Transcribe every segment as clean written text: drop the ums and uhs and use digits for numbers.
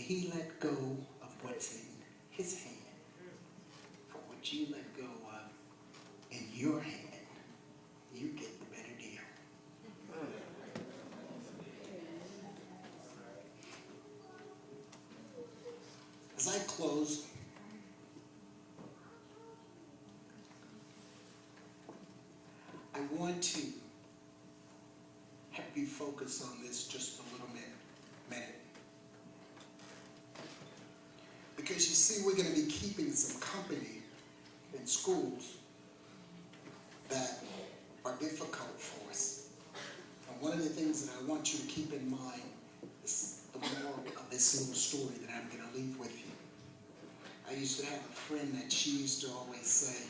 he let go of what's in his hand for what you let go of in your hand, you get the better deal. As I close, I want to have you focus on this just a little minute. Because you see, we're going to be keeping some company in schools that are difficult for us. And one of the things that I want you to keep in mind is the moral of this little story that I'm going to leave with you. I used to have a friend that she used to always say,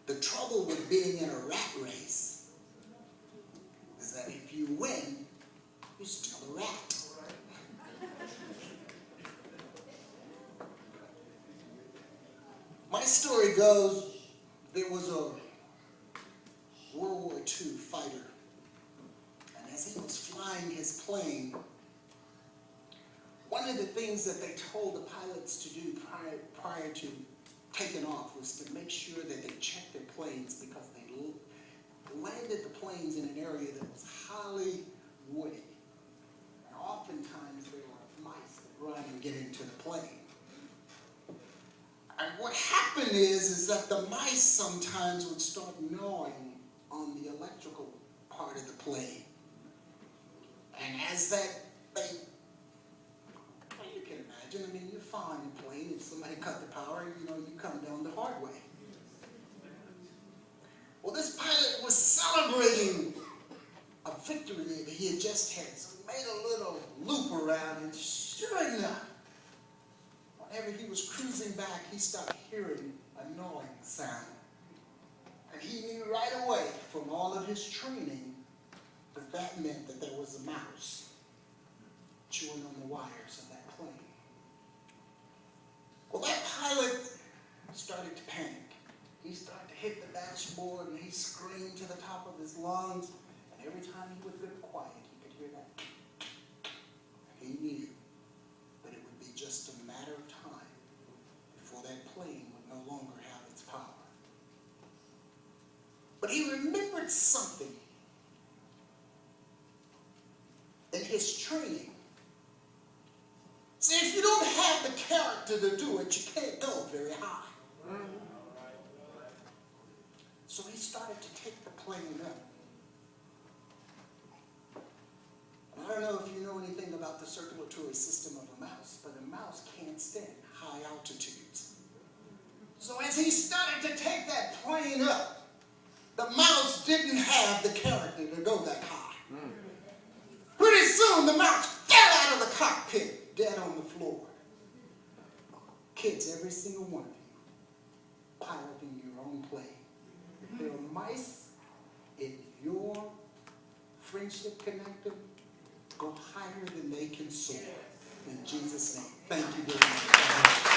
the trouble with being in a rat race is that if you win, you're still a rat. My story goes, there was a World War II fighter, and as he was flying his plane, one of the things that they told the pilots to do prior to taking off was to make sure that they checked their planes, because they landed the planes in an area that was highly woody. And oftentimes there were mice that run and get into the plane. And what happened is that the mice sometimes would start gnawing on the electrical part of the plane. And as that, you can imagine, I mean, you're flying a plane, if somebody cut the power, you come down the hard way. Well, this pilot was celebrating a victory that he had just had. So he made a little loop around, and sure enough, whenever he was cruising back, he started hearing a gnawing sound. And he knew right away from all of his training that that meant that there was a mouse chewing on the wires of that plane. Well, that pilot started to panic. He started to hit the dashboard, and he screamed to the top of his lungs. And every time he would get quiet, he could hear that. He knew that it would be just a matter of time before that plane would no longer have its power. But he remembered something in his training. See, if you don't have the character to do it, you can't go very high. So he started to take the plane up. And I don't know if you know anything about the circulatory system of a mouse, but a mouse can't stand high altitudes. So as he started to take that plane up, the mouse didn't have the character to go that high. Pretty soon the mouse fell out of the cockpit, dead on the floor. Kids, every single one of you, piloting your own plane. If there are mice in your friendship connector, go higher than they can soar. In Jesus' name, thank you very much.